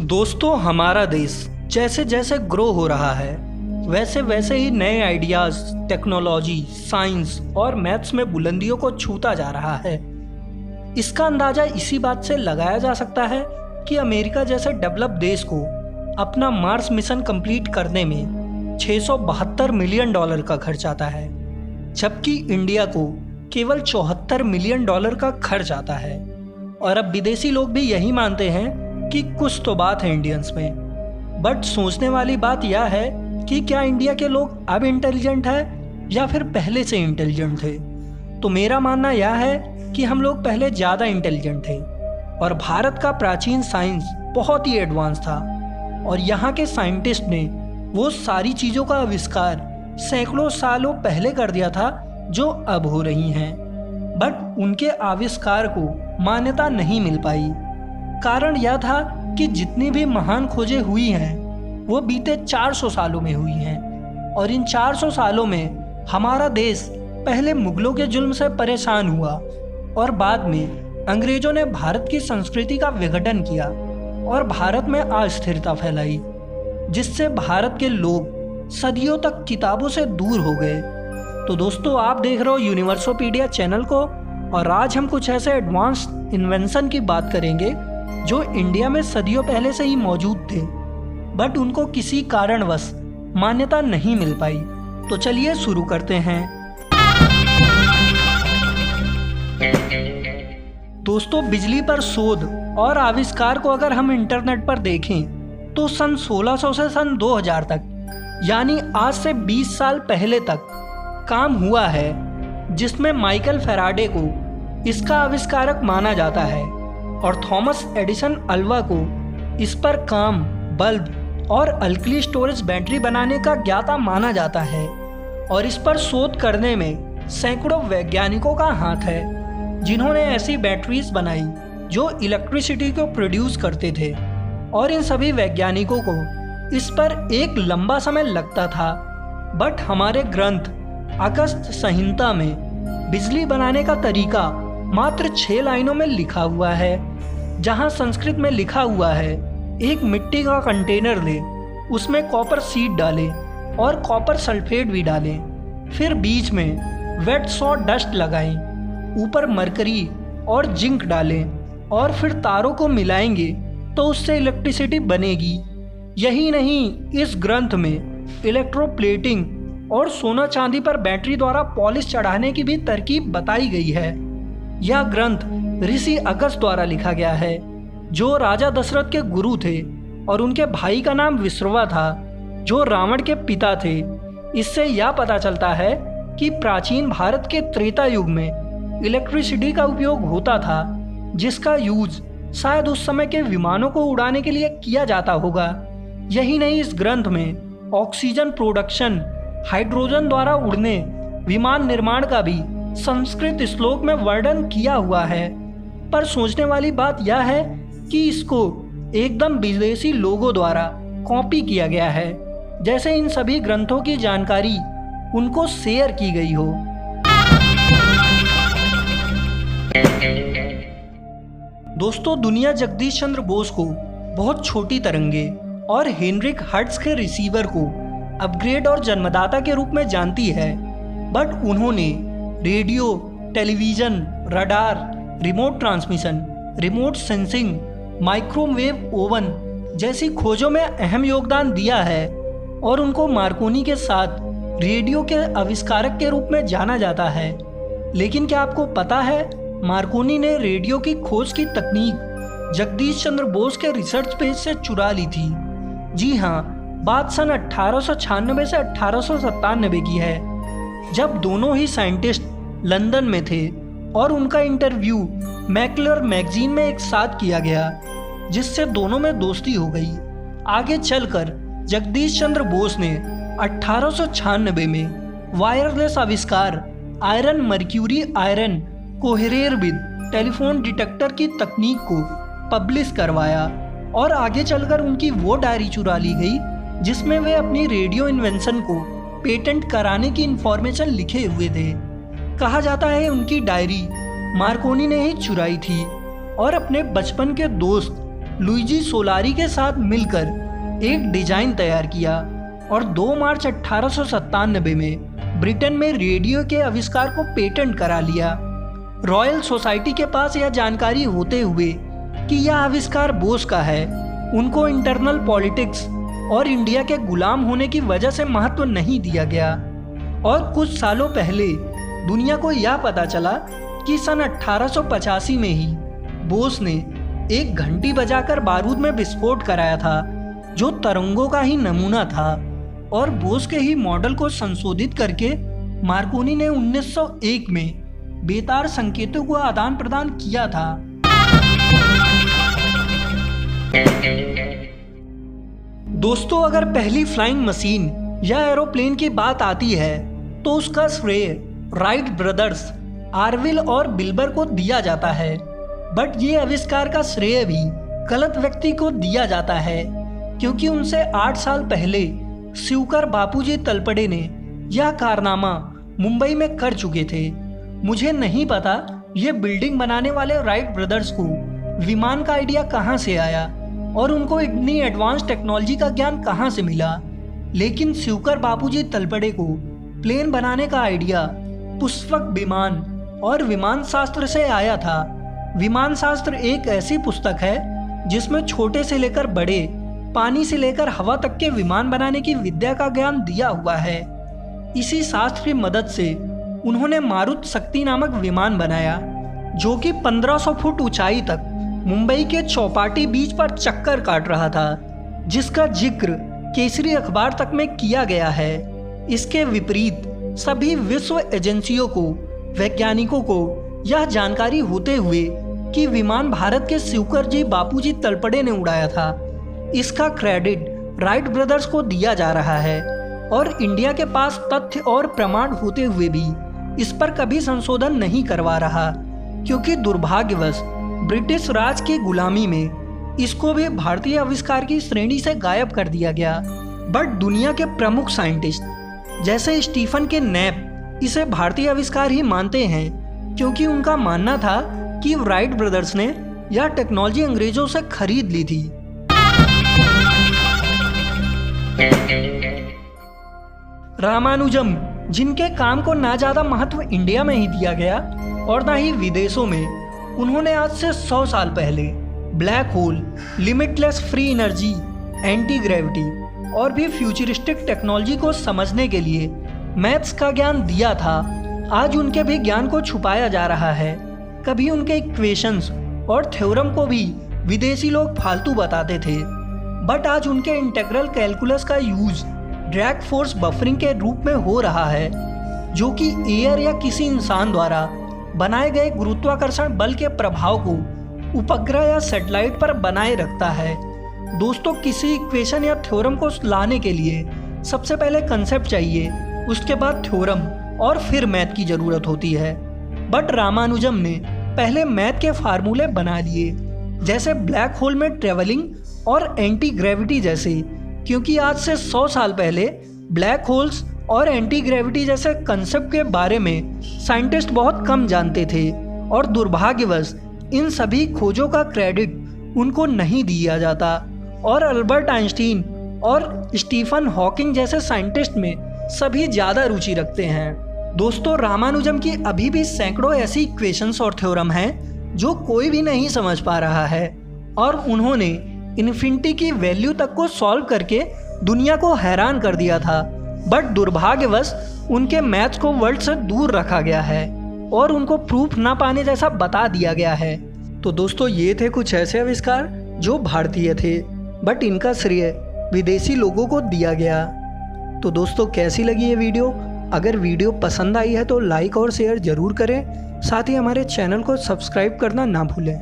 दोस्तों, हमारा देश जैसे जैसे ग्रो हो रहा है वैसे वैसे ही नए आइडियाज़, टेक्नोलॉजी, साइंस और मैथ्स में बुलंदियों को छूता जा रहा है। इसका अंदाज़ा इसी बात से लगाया जा सकता है कि अमेरिका जैसे डेवलप देश को अपना मार्स मिशन कंप्लीट करने में $672 मिलियन का खर्च आता है, जबकि इंडिया को केवल $74 मिलियन का खर्च आता है। और अब विदेशी लोग भी यही मानते हैं कि कुछ तो बात है इंडियंस में। बट सोचने वाली बात यह है कि क्या इंडिया के लोग अब इंटेलिजेंट है या फिर पहले से इंटेलिजेंट थे। तो मेरा मानना यह है कि हम लोग पहले ज़्यादा इंटेलिजेंट थे और भारत का प्राचीन साइंस बहुत ही एडवांस था और यहाँ के साइंटिस्ट ने वो सारी चीज़ों का आविष्कार सैकड़ों सालों पहले कर दिया था जो अब हो रही हैं। बट उनके आविष्कार को मान्यता नहीं मिल पाई। कारण यह था कि जितनी भी महान खोजें हुई हैं वो बीते 400 सालों में हुई हैं और इन 400 सालों में हमारा देश पहले मुगलों के जुल्म से परेशान हुआ और बाद में अंग्रेजों ने भारत की संस्कृति का विघटन किया और भारत में अस्थिरता फैलाई, जिससे भारत के लोग सदियों तक किताबों से दूर हो गए। तो दोस्तों, आप देख रहे हो यूनिवर्सोपीडिया चैनल को और आज हम कुछ ऐसे एडवांस इन्वेंशन की बात करेंगे जो इंडिया में सदियों पहले से ही मौजूद थे बट उनको किसी कारणवश मान्यता नहीं मिल पाई। तो चलिए शुरू करते हैं। दोस्तों, बिजली पर शोध और आविष्कार को अगर हम इंटरनेट पर देखें तो सन 1600 से सन 2000 तक यानी आज से 20 साल पहले तक काम हुआ है, जिसमें माइकल फैराडे को इसका आविष्कारक माना जाता है और थॉमस एडिसन अल्वा को इस पर काम, बल्ब और अल्कली स्टोरेज बैटरी बनाने का ज्ञाता माना जाता है। और इस पर शोध करने में सैकड़ों वैज्ञानिकों का हाथ है जिन्होंने ऐसी बैटरीज बनाई जो इलेक्ट्रिसिटी को प्रोड्यूस करते थे और इन सभी वैज्ञानिकों को इस पर एक लंबा समय लगता था। बट हमारे ग्रंथ अगस्त संहिता में बिजली बनाने का तरीका मात्र 6 लाइनों में लिखा हुआ है, जहां संस्कृत में लिखा हुआ है, एक मिट्टी का कंटेनर लें, उसमें कॉपर सीड डालें और कॉपर सल्फेट भी डालें, फिर बीच में वेट सॉ डस्ट लगाएं, ऊपर मरकरी और जिंक डालें और फिर तारों को मिलाएंगे तो उससे इलेक्ट्रिसिटी बनेगी। यही नहीं, इस ग्रंथ में इलेक्ट्रोप्लेटिंग और सोना चांदी पर बैटरी द्वारा पॉलिश चढ़ाने की भी तरकीब बताई गई है। यह ग्रंथ ऋषि अगस्त द्वारा लिखा गया है जो राजा दशरथ के गुरु थे और उनके भाई का नाम विश्रवा था जो रावण के पिता थे। इससे यह पता चलता है कि प्राचीन भारत के त्रेता युग में इलेक्ट्रिसिटी का उपयोग होता था, जिसका यूज शायद उस समय के विमानों को उड़ाने के लिए किया जाता होगा। यही नहीं, इस ग्रंथ में ऑक्सीजन प्रोडक्शन, हाइड्रोजन द्वारा उड़ने, विमान निर्माण का भी संस्कृत श्लोक में वर्णन किया हुआ है। पर सोचने वाली बात यह है कि इसको एकदम विदेशी लोगों द्वारा कॉपी किया गया है, जैसे इन सभी ग्रंथों की जानकारी उनको शेयर की गई हो। दोस्तों, दुनिया जगदीश चंद्र बोस को बहुत छोटी तरंगे और हेनरिक हर्ट्ज के रिसीवर को अपग्रेड और जन्मदाता के रूप में जानती है, बट उन्होंने radio, television, radar, remote transmission, remote sensing, microwave oven जैसी खोजों में अहम योगदान दिया है और उनको मार्कोनी के साथ रेडियो के आविष्कारक के रूप में जाना जाता है। लेकिन क्या आपको पता है, मार्कोनी ने रेडियो की खोज की तकनीक जगदीश चंद्र बोस के रिसर्च पेज से चुरा ली थी। जी हाँ, बात सन 1896 से 1897 की है, जब दोनों ही साइंटिस्ट लंदन में थे और उनका इंटरव्यू मैकलर मैगजीन में एक साथ किया गया, जिससे दोनों में दोस्ती हो गई। आगे चलकर जगदीश चंद्र बोस ने 1896 में वायरलेस आविष्कार iron mercury iron coherer with telephone detector की तकनीक को पब्लिश करवाया और आगे चलकर उनकी वो डायरी चुरा ली गई जिसमें वे अपनी रेडियो इन्वेंशन को पेटेंट कराने की इंफॉर्मेशन लिखे हुए थे। कहा जाता है उनकी डायरी मार्कोनी ने ही चुराई थी और अपने बचपन के दोस्त लुइजी सोलारी के साथ मिलकर एक डिजाइन तैयार किया और 2 मार्च 1897 में ब्रिटेन में रेडियो के आविष्कार को पेटेंट करा लिया। रॉयल सोसाइटी के पास यह जानकारी होते हुए कि यह आविष्कार बोस का है, उनको इंटरनल पॉलिटिक्स और इंडिया के गुलाम होने की वजह से महत्व नहीं दिया गया। और कुछ सालों पहले दुनिया को यह पता चला कि सन 1885 में ही बोस ने एक घंटी बजाकर बारूद में विस्फोट कराया था, जो तरंगों का ही नमूना था। और बोस के ही मॉडल को संशोधित करके मार्कोनी ने 1901 में बेतार संकेतों को आदान प्रदान किया था। दोस्तों, अगर पहली फ्लाइंग मशीन या एरोप्लेन की बात आती है तो उसका श्रेय राइट ब्रदर्स आर्विल और बिल्बर को दिया जाता है। बट ये आविष्कार का श्रेय भी गलत व्यक्ति को दिया जाता है, क्योंकि उनसे 8 साल पहले शिवकर बापूजी तलपड़े ने यह कारनामा मुंबई में कर चुके थे। मुझे नहीं पता ये बिल्डिंग बनाने वाले राइट ब्रदर्स को विमान का आइडिया कहाँ से आया और उनको इतनी एडवांस टेक्नोलॉजी का ज्ञान कहाँ से मिला, लेकिन शिवकर बापूजी तलपड़े को प्लेन बनाने का आइडिया पुष्पक विमान और विमान शास्त्र से आया था। विमान शास्त्र एक ऐसी पुस्तक है जिसमें छोटे से लेकर बड़े, पानी से लेकर हवा तक के विमान बनाने की विद्या का ज्ञान दिया हुआ है। इसी शास्त्र की मदद से उन्होंने मारुत शक्ति नामक विमान बनाया, जो कि 1500 फुट ऊंचाई तक मुंबई के चौपाटी बीच पर चक्कर काट रहा था, जिसका जिक्र केसरी अखबार तक में किया गया है। इसके विपरीत सभी विश्व एजेंसियों को, वैज्ञानिकों को यह जानकारी होते हुए कि विमान भारत के शिवकर जी बापूजी तलपड़े ने उड़ाया था, इसका क्रेडिट राइट ब्रदर्स को दिया जा रहा है। और इंडिया के पास तथ्य और प्रमाण होते हुए भी इस पर कभी संशोधन नहीं करवा रहा, क्योंकि दुर्भाग्यवश ब्रिटिश राज की गुलामी में इसको भी भारतीय आविष्कार की श्रेणी से गायब कर दिया गया। बट दुनिया के प्रमुख साइंटिस्ट जैसे स्टीफन के नैप इसे भारतीय आविष्कार ही मानते हैं, क्योंकि उनका मानना था कि राइट ब्रदर्स ने यह टेक्नोलॉजी अंग्रेजों से खरीद ली थी। रामानुजम, जिनके काम को ना ज्यादा महत्व इंडिया में ही दिया गया और ना ही विदेशों में, उन्होंने आज से 100 साल पहले black hole, limitless free energy, anti gravity और भी फ्यूचरिस्टिक टेक्नोलॉजी को समझने के लिए मैथ्स का ज्ञान दिया था। आज उनके भी ज्ञान को छुपाया जा रहा है। कभी उनके इक्वेशंस और थ्योरम को भी विदेशी लोग फालतू बताते थे, बट आज उनके इंटीग्रल कैलकुलस का यूज ड्रैग फोर्स बफरिंग के रूप में हो रहा है, जो कि एयर या किसी इंसान द्वारा बनाए गए गुरुत्वाकर्षण बल के प्रभाव को उपग्रह या सैटेलाइट पर बनाए रखता है। दोस्तों, किसी इक्वेशन या थ्योरम को लाने के लिए सबसे पहले कंसेप्ट चाहिए, उसके बाद थ्योरम और फिर मैथ की जरूरत होती है। बट रामानुजम ने पहले मैथ के फार्मूले बना लिए, जैसे ब्लैक होल में ट्रेवलिंग और एंटी ग्रेविटी जैसे, क्योंकि आज से 100 साल पहले ब्लैक होल्स और एंटी ग्रेविटी जैसे कंसेप्ट के बारे में साइंटिस्ट बहुत कम जानते थे। और दुर्भाग्यवश इन सभी खोजों का क्रेडिट उनको नहीं दिया जाता, और अल्बर्ट आइंस्टीन और स्टीफन हॉकिंग जैसे साइंटिस्ट में सभी ज़्यादा रुचि रखते हैं। दोस्तों, रामानुजम की अभी भी सैकड़ों ऐसी इक्वेशंस और थ्योरम हैं जो कोई भी नहीं समझ पा रहा है, और उन्होंने इन्फिनिटी की वैल्यू तक को सॉल्व करके दुनिया को हैरान कर दिया था। बट दुर्भाग्यवश उनके मैथ्स को वर्ल्ड से दूर रखा गया है और उनको प्रूफ ना पाने जैसा बता दिया गया है। तो दोस्तों, ये थे कुछ ऐसे आविष्कार जो भारतीय थे, बट इनका श्रेय विदेशी लोगों को दिया गया। तो दोस्तों, कैसी लगी ये वीडियो? अगर वीडियो पसंद आई है तो लाइक और शेयर ज़रूर करें, साथ ही हमारे चैनल को सब्सक्राइब करना ना भूलें।